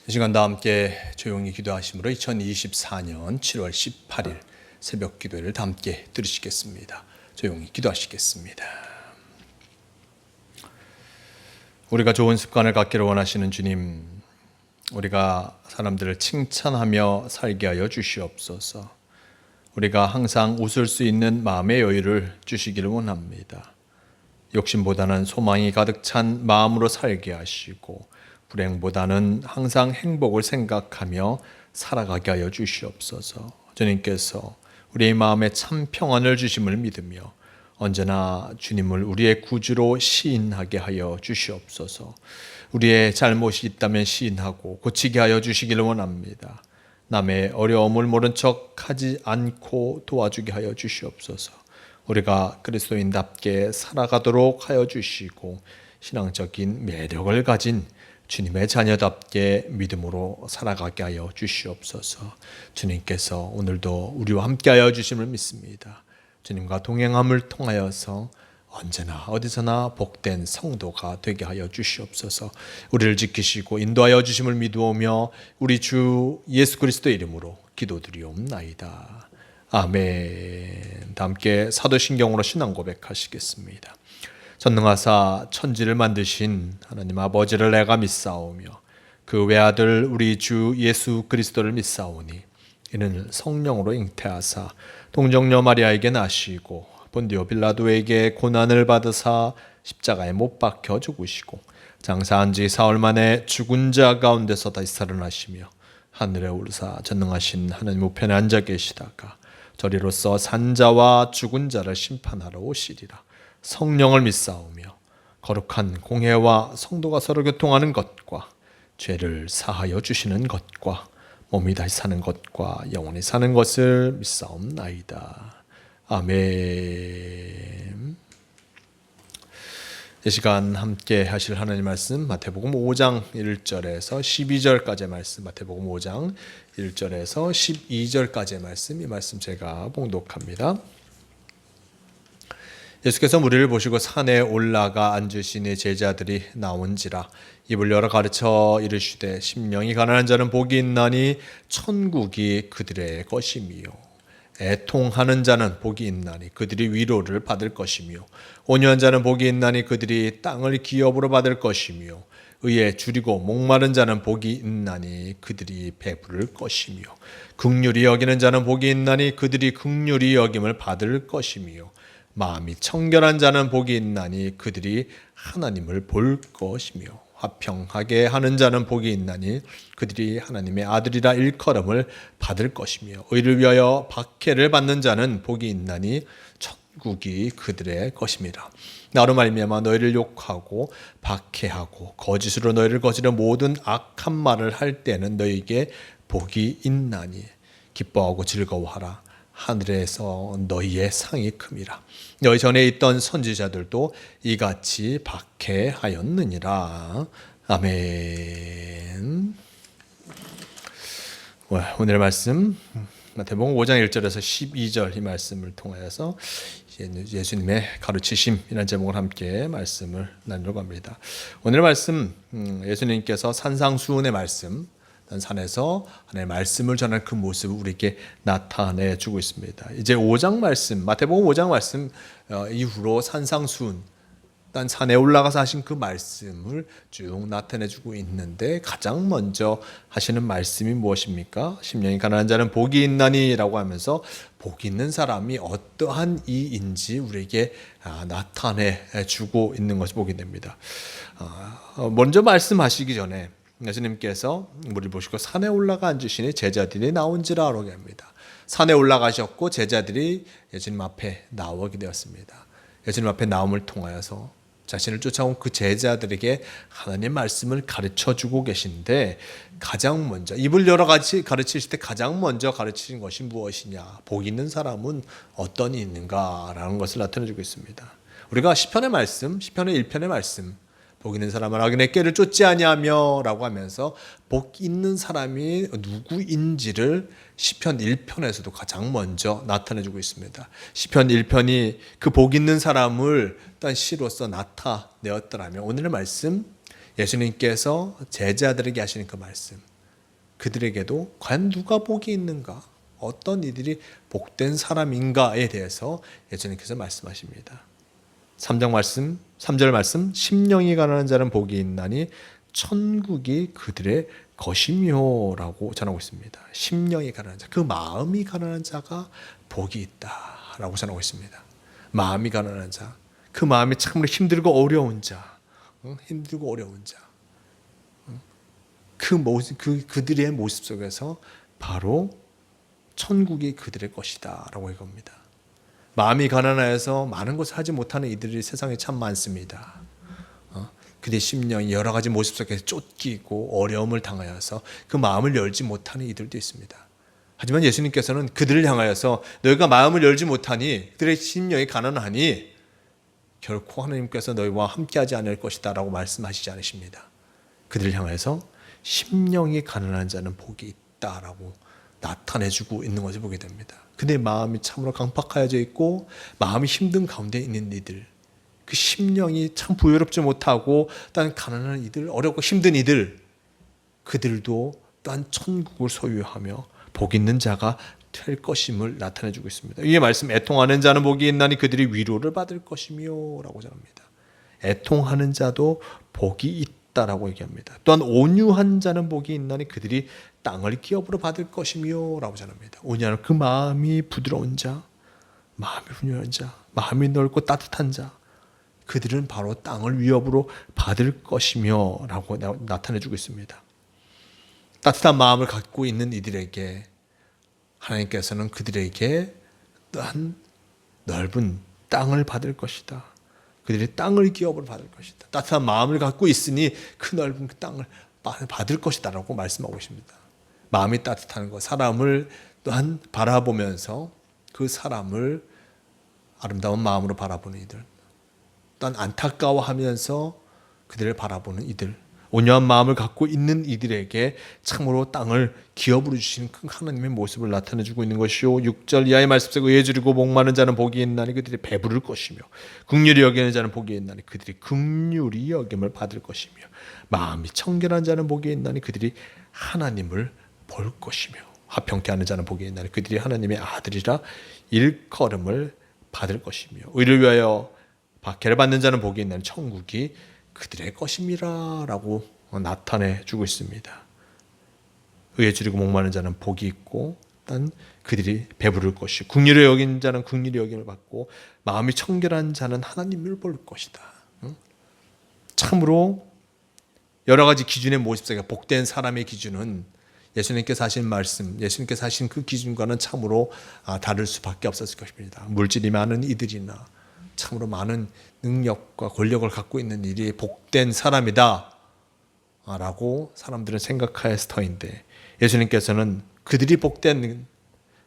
이 시간 다 함께 조용히 기도하심으로 2024년 7월 18일 새벽 기도를 다 함께 들으시겠습니다. 조용히 기도하시겠습니다. 우리가 좋은 습관을 갖기를 원하시는 주님, 우리가 사람들을 칭찬하며 살게 하여 주시옵소서. 우리가 항상 웃을 수 있는 마음의 여유를 주시기를 원합니다. 욕심보다는 소망이 가득 찬 마음으로 살게 하시고 불행보다는 항상 행복을 생각하며 살아가게 하여 주시옵소서. 주님께서 우리의 마음에 참 평안을 주심을 믿으며 언제나 주님을 우리의 구주로 시인하게 하여 주시옵소서. 우리의 잘못이 있다면 시인하고 고치게 하여 주시기를 원합니다. 남의 어려움을 모른 척하지 않고 도와주게 하여 주시옵소서. 우리가 그리스도인답게 살아가도록 하여 주시고 신앙적인 매력을 가진 주님의 자녀답게 믿음으로 살아가게 하여 주시옵소서. 주님께서 오늘도 우리와 함께 하여 주심을 믿습니다. 주님과 동행함을 통하여서 언제나 어디서나 복된 성도가 되게 하여 주시옵소서. 우리를 지키시고 인도하여 주심을 믿으오며 우리 주 예수 그리스도의 이름으로 기도드리옵나이다. 아멘. 다 함께 사도신경으로 신앙 고백하시겠습니다. 전능하사 천지를 만드신 하나님 아버지를 내가 믿사오며 그 외아들 우리 주 예수 그리스도를 믿사오니 이는 성령으로 잉태하사 동정녀 마리아에게 나시고 본디오 빌라도에게 고난을 받으사 십자가에 못 박혀 죽으시고 장사한 지 사흘 만에 죽은 자 가운데서 다시 살아나시며 하늘에 오르사 전능하신 하나님 우편에 앉아 계시다가 저리로서 산자와 죽은 자를 심판하러 오시리라. 성령을 믿사오며 거룩한 공회와 성도가 서로 교통하는 것과 죄를 사하여 주시는 것과 몸이 다시 사는 것과 영원히 사는 것을 믿사옵나이다. 아멘. 이 시간 함께 하실 하나님 말씀 마태복음 5장 1절에서 12절까지의 말씀, 마태복음 5장 1절에서 12절까지의 말씀, 이 말씀 제가 봉독합니다. 예수께서 무리를 보시고 산에 올라가 앉으시니 제자들이 나온지라 입을 열어 가르쳐 이르시되 심령이 가난한 자는 복이 있나니 천국이 그들의 것이미요 애통하는 자는 복이 있나니 그들이 위로를 받을 것이며 온유한 자는 복이 있나니 그들이 땅을 기업으로 받을 것이며 의에 줄이고 목마른 자는 복이 있나니 그들이 배부를 것이며 긍휼히 여기는 자는 복이 있나니 그들이 긍휼히 여김을 받을 것이며 마음이 청결한 자는 복이 있나니 그들이 하나님을 볼 것이며 화평하게 하는 자는 복이 있나니 그들이 하나님의 아들이라 일컬음을 받을 것이며 의를 위하여 박해를 받는 자는 복이 있나니 천국이 그들의 것입니다. 나로 말미암아 너희를 욕하고 박해하고 거짓으로 너희를 거스려 모든 악한 말을 할 때는 너희에게 복이 있나니 기뻐하고 즐거워하라. 하늘에서 너희의 상이 큼이라. 너희 전에 있던 선지자들도 이같이 박해하였느니라. 아멘. 오늘의 말씀 마태복음 5장 1절에서 12절 이 말씀을 통하여서 예수님의 가르치심이라는 제목을 함께 말씀을 나누려고 합니다. 오늘의 말씀, 예수님께서 산상수훈의 말씀, 산에서 하나님의 말씀을 전하는 그 모습을 우리에게 나타내 주고 있습니다. 이제 5장 말씀, 마태복음 5장 말씀 이후로 산상수훈, 산에 올라가서 하신 그 말씀을 쭉 나타내 주고 있는데 가장 먼저 하시는 말씀이 무엇입니까? 심령이 가난한 자는 복이 있나니 라고 하면서 복 있는 사람이 어떠한 이인지 우리에게 나타내 주고 있는 것이 보게 됩니다. 먼저 말씀하시기 전에 예수님께서 무리를 보시고 산에 올라가 앉으시니 제자들이 나온지라 라고 합니다. 산에 올라가셨고 제자들이 예수님 앞에 나오게 되었습니다. 예수님 앞에 나옴을 통하여서 자신을 쫓아온 그 제자들에게 하나님 말씀을 가르쳐주고 계신데 가장 먼저 입을 열어 같이 가르치실 때 가장 먼저 가르치신 것이 무엇이냐, 복 있는 사람은 어떤 이 있는가라는 것을 나타내주고 있습니다. 우리가 시편의 말씀, 시편의 1편의 말씀, 복 있는 사람은 악인의 꾀를 쫓지 아니하며 라고 하면서 복 있는 사람이 누구인지를 시편 1편에서도 가장 먼저 나타내주고 있습니다. 시편 1편이 그 복 있는 사람을 일단 시로서 나타내었더라면 오늘의 말씀, 예수님께서 제자들에게 하시는 그 말씀, 그들에게도 과연 누가 복이 있는가, 어떤 이들이 복된 사람인가에 대해서 예수님께서 말씀하십니다. 3절 말씀, 심령이 가난한 자는 복이 있나니 천국이 그들의 것이며라고 전하고 있습니다. 심령이 가난한 자, 그 마음이 가난한 자가 복이 있다라고 전하고 있습니다. 마음이 가난한 자, 그 마음이 참으로 힘들고 어려운 자, 힘들고 어려운 자, 그들의 모습 속에서 바로 천국이 그들의 것이다라고 이겁니다. 마음이 가난하여서 많은 것을 하지 못하는 이들이 세상에 참 많습니다. 그들의 심령이 여러 가지 모습 속에서 쫓기고 어려움을 당하여서 그 마음을 열지 못하는 이들도 있습니다. 하지만 예수님께서는 그들을 향하여서 너희가 마음을 열지 못하니, 그들의 심령이 가난하니 결코 하나님께서 너희와 함께하지 않을 것이다 라고 말씀하시지 않으십니다. 그들을 향해서 심령이 가난한 자는 복이 있다라고 나타내주고 있는 것을 보게 됩니다. 그들의 마음이 참으로 강팍하여져 있고 마음이 힘든 가운데 있는 이들, 그 심령이 참 부여롭지 못하고 또한 가난한 이들, 어렵고 힘든 이들, 그들도 또한 천국을 소유하며 복 있는 자가 될 것임을 나타내주고 있습니다. 이 말씀, 애통하는 자는 복이 있나니 그들이 위로를 받을 것이며 라고 전합니다. 애통하는 자도 복이 있다라고 얘기합니다. 또한 온유한 자는 복이 있나니 그들이 땅을 기업으로 받을 것이며 라고 전합니다. 온유한 그 마음이 부드러운 자, 마음이 온유한 자, 마음이 넓고 따뜻한 자, 그들은 바로 땅을 위협으로 받을 것이며 라고 나타내주고 있습니다. 따뜻한 마음을 갖고 있는 이들에게 하나님께서는 그들에게 또한 넓은 땅을 받을 것이다. 그들이 땅을 기업으로 받을 것이다. 따뜻한 마음을 갖고 있으니 그 넓은 땅을 받을 것이다 라고 말씀하고 있습니다. 마음이 따뜻한 것, 사람을 또한 바라보면서 그 사람을 아름다운 마음으로 바라보는 이들, 또한 안타까워하면서 그들을 바라보는 이들, 온유한 마음을 갖고 있는 이들에게 참으로 땅을 기업으로 주시는 큰 하나님의 모습을 나타내주고 있는 것이요. 6절 이하의 말씀에 의에 주리고 목마른 자는 복이 있나니 그들이 배부를 것이며 긍휼히 여기는 자는 복이 있나니 그들이 긍휼히 여김을 받을 것이며 마음이 청결한 자는 복이 있나니 그들이 하나님을 볼 것이며 화평케 하는 자는 복이 있나니 그들이 하나님의 아들이라 일컬음을 받을 것이며 의를 위하여 박해를 받는 자는 복이 있나니 천국이 그들의 것임이라 라고 나타내주고 있습니다. 의에 주리고 목마른 자는 복이 있고 단 그들이 배부를 것이고 긍휼히 여긴 자는 긍휼히 여김을 받고 마음이 청결한 자는 하나님을 볼 것이다. 참으로 여러 가지 기준의 모습 속에 복된 사람의 기준은 예수님께서 하신 말씀, 예수님께서 하신 그 기준과는 참으로 다를 수밖에 없었을 것입니다. 물질이 많은 이들이나 참으로 많은 능력과 권력을 갖고 있는 일이 복된 사람이다 라고 사람들은 생각할 터인데 예수님께서는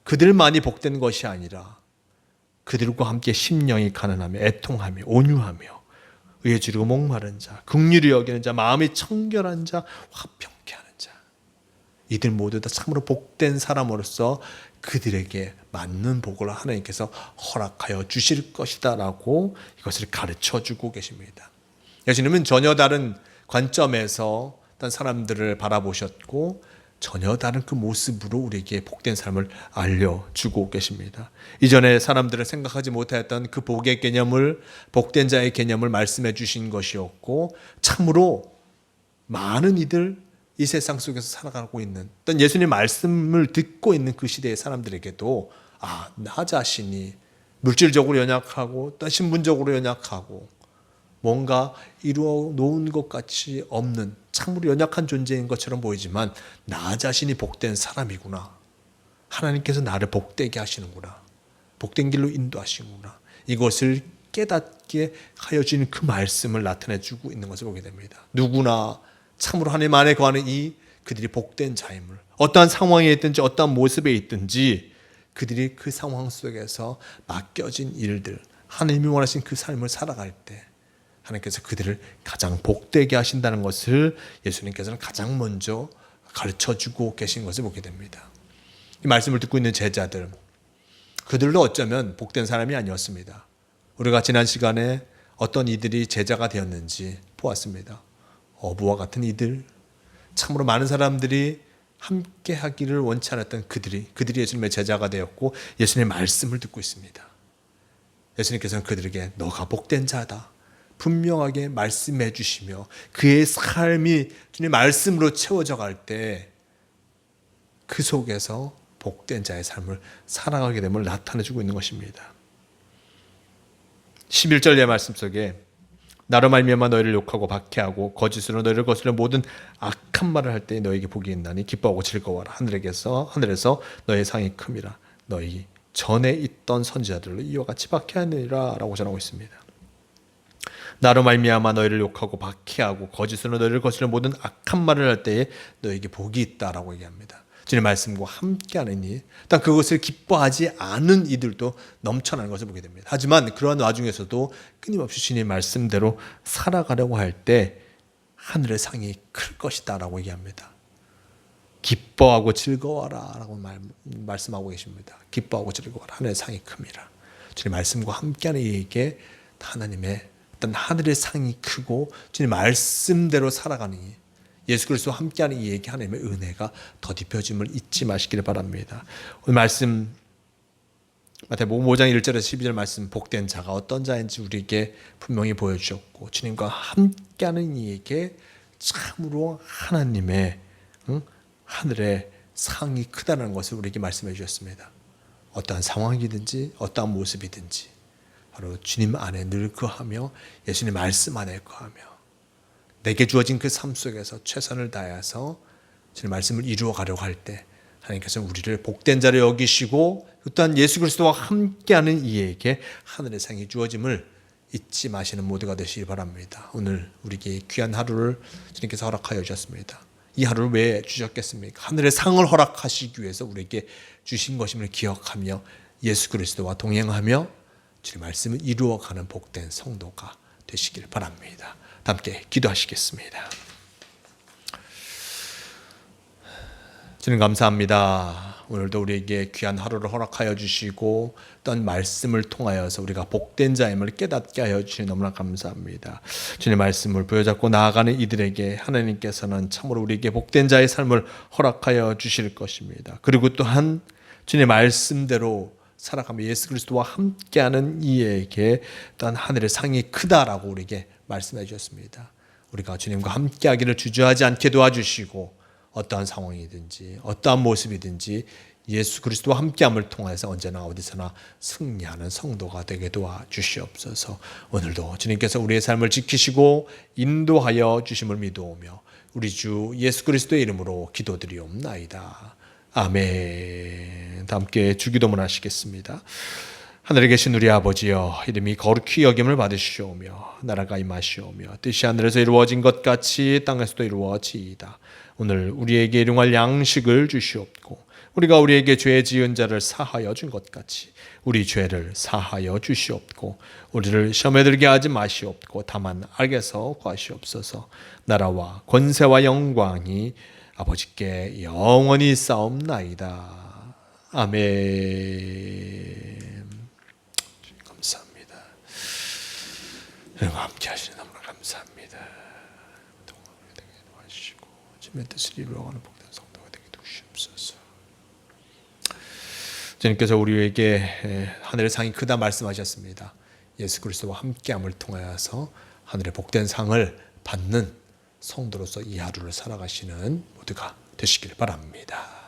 그들만이 복된 것이 아니라 그들과 함께 심령이 가난하며 애통하며 온유하며 의에 주리고 목마른 자, 긍휼히 여기는 자, 마음이 청결한 자, 화평케 하는 자, 이들 모두 다 참으로 복된 사람으로서 그들에게 맞는 복을 하나님께서 허락하여 주실 것이다 라고 이것을 가르쳐주고 계십니다. 예수님은 전혀 다른 관점에서 어떤 사람들을 바라보셨고 전혀 다른 그 모습으로 우리에게 복된 삶을 알려주고 계십니다. 이전에 사람들을 생각하지 못하였던 그 복의 개념을, 복된 자의 개념을 말씀해 주신 것이었고 참으로 많은 이들, 이 세상 속에서 살아가고 있는 어떤 예수님 말씀을 듣고 있는 그 시대의 사람들에게도 나 자신이 물질적으로 연약하고 또 신분적으로 연약하고 뭔가 이루어 놓은 것 같이 없는 참으로 연약한 존재인 것처럼 보이지만 나 자신이 복된 사람이구나. 하나님께서 나를 복되게 하시는구나. 복된 길로 인도하시는구나. 이것을 깨닫게 하여 주는 그 말씀을 나타내 주고 있는 것을 보게 됩니다. 누구나 참으로 하나님 안에 거하는 그들이 복된 자임을 어떠한 상황에 있든지 어떠한 모습에 있든지 그들이 그 상황 속에서 맡겨진 일들, 하나님이 원하신 그 삶을 살아갈 때 하나님께서 그들을 가장 복되게 하신다는 것을 예수님께서는 가장 먼저 가르쳐주고 계신 것을 보게 됩니다. 이 말씀을 듣고 있는 제자들, 그들도 어쩌면 복된 사람이 아니었습니다. 우리가 지난 시간에 어떤 이들이 제자가 되었는지 보았습니다. 어부와 같은 이들, 참으로 많은 사람들이 함께 하기를 원치 않았던 그들이 예수님의 제자가 되었고 예수님의 말씀을 듣고 있습니다. 예수님께서는 그들에게 너가 복된 자다 분명하게 말씀해 주시며 그의 삶이 주님의 말씀으로 채워져 갈 때 그 속에서 복된 자의 삶을 살아가게 됨을 나타내 주고 있는 것입니다. 11절의 말씀 속에 나로 말미암아 너희를 욕하고 박해하고 거짓으로 너희를 거스르는 모든 악한 말을 할 때 너희에게 복이 있나니 기뻐하고 즐거워라. 하늘에서 너희의 상이 큼이라. 너희 전에 있던 선지자들로 이와 같이 박해하느니라 라고 전하고 있습니다. 나로 말미암아 너희를 욕하고 박해하고 거짓으로 너희를 거스르는 모든 악한 말을 할 때에 너희에게 복이 있다라고 얘기합니다. 주님의 말씀과 함께하는 이, 딱 그것을 기뻐하지 않은 이들도 넘쳐나는 것을 보게 됩니다. 하지만 그러한 와중에서도 끊임없이 주님의 말씀대로 살아가려고 할 때 하늘의 상이 클 것이다 라고 얘기합니다. 기뻐하고 즐거워라 라고 말씀하고 계십니다. 기뻐하고 즐거워라. 하늘의 상이 큽니다. 주님의 말씀과 함께하는 이에게 하나님의 어떤 하늘의 상이 크고 주님의 말씀대로 살아가는 이, 예수 그리스도와 함께하는 이에게 하나님의 은혜가 더딥혀짐을 잊지 마시기를 바랍니다. 오늘 말씀 마태복음 5장 1절에서 12절 말씀 복된 자가 어떤 자인지 우리에게 분명히 보여주셨고 주님과 함께하는 이에게 참으로 하나님의 하늘의 상이 크다는 것을 우리에게 말씀해 주셨습니다. 어떠한 상황이든지 어떠한 모습이든지 바로 주님 안에 늘 거하며 예수님 말씀 안에 거하며 내게 주어진 그 삶 속에서 최선을 다해서 주님 말씀을 이루어 가려고 할 때 하나님께서는 우리를 복된 자로 여기시고 또한 예수 그리스도와 함께하는 이에게 하늘의 상이 주어짐을 잊지 마시는 모두가 되시기 바랍니다. 오늘 우리에게 귀한 하루를 주님께서 허락하여 주셨습니다. 이 하루를 왜 주셨겠습니까? 하늘의 상을 허락하시기 위해서 우리에게 주신 것임을 기억하며 예수 그리스도와 동행하며 주님 말씀을 이루어가는 복된 성도가 되시길 바랍니다. 함께 기도하시겠습니다. 주님 감사합니다. 오늘도 우리에게 귀한 하루를 허락하여 주시고 어떤 말씀을 통하여서 우리가 복된 자임을 깨닫게 하여 주시니 너무나 감사합니다. 주님 말씀을 부여잡고 나아가는 이들에게 하나님께서는 참으로 우리에게 복된 자의 삶을 허락하여 주실 것입니다. 그리고 또한 주님 말씀대로 살아가며 예수 그리스도와 함께하는 이에게 또한 하늘의 상이 크다라고 우리에게 말씀해 주셨습니다. 우리가 주님과 함께하기를 주저하지 않게 도와주시고 어떠한 상황이든지 어떠한 모습이든지 예수 그리스도와 함께함을 통해서 언제나 어디서나 승리하는 성도가 되게 도와주시옵소서. 오늘도 주님께서 우리의 삶을 지키시고 인도하여 주심을 믿어오며 우리 주 예수 그리스도의 이름으로 기도드리옵나이다. 아멘. 함께 주기도문 하시겠습니다. 하늘에 계신 우리 아버지여, 이름이 거룩히 여김을 받으시오며 나라가 임하시오며 뜻이 하늘에서 이루어진 것 같이 땅에서도 이루어지이다. 오늘 우리에게 일용할 양식을 주시옵고 우리가 우리에게 죄 지은 자를 사하여 준 것 같이 우리 죄를 사하여 주시옵고 우리를 시험에 들게 하지 마시옵고 다만 악에서 구하시옵소서. 나라와 권세와 영광이 아버지께 영원히 싸움나이다. 아멘. 감사합니다. 여러분 함께 하시는 너무나 감사합니다. 동안을 되게 도와주시고 주님의 뜻을 이루어가는 복된 성도가 되게 도우시옵소서. 주님께서 우리에게 하늘의 상이 크다 말씀하셨습니다. 예수 그리스도와 함께함을 통하여서 하늘의 복된 상을 받는 성도로서 이 하루를 살아가시는 모두가 되시길 바랍니다.